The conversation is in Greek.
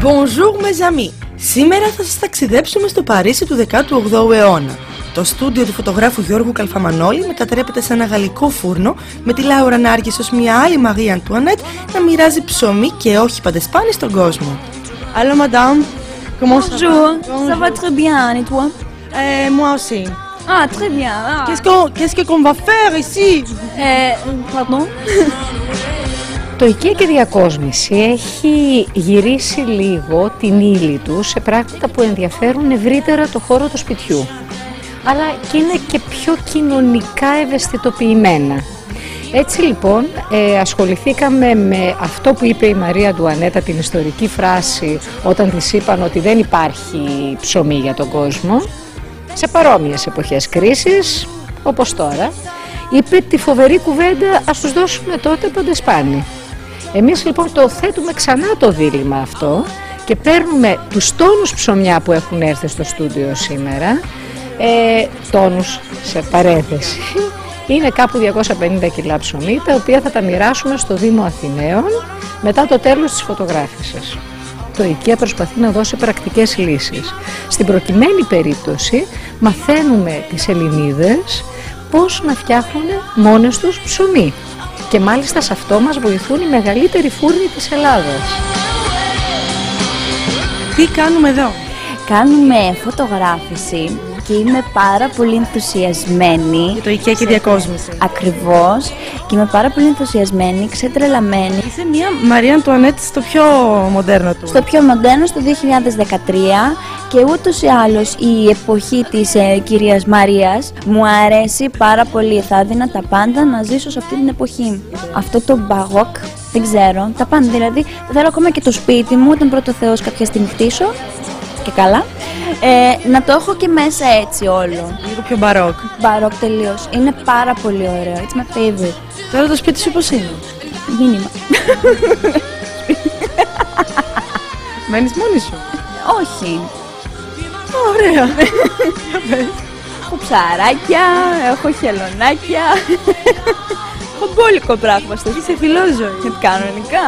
Bonjour mes amis! Σήμερα θα σας ταξιδέψουμε στο Παρίσι του 18ου αιώνα. Το στούντιο του φωτογράφου Γιώργου Καλφαμανόλη μετατρέπεται σε ένα γαλλικό φούρνο με τη Λάουρα Νάργης ως μια άλλη Μαρία Αντουανέτ να μοιράζει ψωμί και όχι παντεσπάνι στον κόσμο. Allô madame, comment ça va? Bonjour, ça va très bien, et toi? Moi aussi. Ah, très bien. Qu'est-ce qu'on va faire ici? Pardon? Το IKEA και διακόσμηση έχει γυρίσει λίγο την ύλη του σε πράγματα που ενδιαφέρουν ευρύτερα το χώρο του σπιτιού, αλλά και είναι και πιο κοινωνικά ευαισθητοποιημένα. Έτσι λοιπόν ασχοληθήκαμε με αυτό που είπε η Μαρία Αντουανέτα, την ιστορική φράση όταν της είπαν ότι δεν υπάρχει ψωμί για τον κόσμο, σε παρόμοιες εποχές κρίσης όπως τώρα. Είπε τη φοβερή κουβέντα «Ας τους δώσουμε τότε παντεσπάνι». Εμείς λοιπόν το θέτουμε ξανά το δίλημμα αυτό και παίρνουμε τους τόνους ψωμιά που έχουν έρθει στο στούντιο σήμερα, τόνους σε παρένθεση, είναι κάπου 250 κιλά ψωμί, τα οποία θα τα μοιράσουμε στο Δήμο Αθηναίων μετά το τέλος της φωτογράφησης. Το IKEA προσπαθεί να δώσει πρακτικές λύσεις. Στην προκειμένη περίπτωση μαθαίνουμε τις Ελληνίδες πώς να φτιάχνουν μόνες τους ψωμί. Και μάλιστα σε αυτό μας βοηθούν οι μεγαλύτεροι φούρνοι της Ελλάδας. Τι κάνουμε εδώ? Κάνουμε φωτογράφηση και είμαι πάρα πολύ ενθουσιασμένη. Για το IKEA και διακόσμηση. Ακριβώς. Και είμαι πάρα πολύ ενθουσιασμένη, ξετρελαμένη. Είσαι μια Μαρία Αντουανέτ στο πιο μοντέρνο του. Στο πιο μοντέρνο, στο 2013. Και ούτως ή άλλως η εποχή της κυρίας Μαρίας μου αρέσει πάρα πολύ. Θα έδινα τα πάντα να ζήσω σε αυτή την εποχή. Αυτό το μπαγόκ, δεν ξέρω, τα πάντα δηλαδή. Θέλω ακόμα και το σπίτι μου, όταν πρώτο Θεός κάποια στιγμή χτίσω και καλά, να το έχω και μέσα έτσι όλο. Λίγο πιο μπαρόκ. Μπαρόκ τελείως. Είναι πάρα πολύ ωραίο. It's my favorite. Τώρα το σπίτι σου πώς είναι? Μήνυμα. Μένεις μόνη σου? Όχι. Ωραία. Έχω ψαράκια, έχω χελωνάκια. Έχω μπόλικο πράγμα στο σπίτι. Είσαι φιλόζωη. Κανονικά.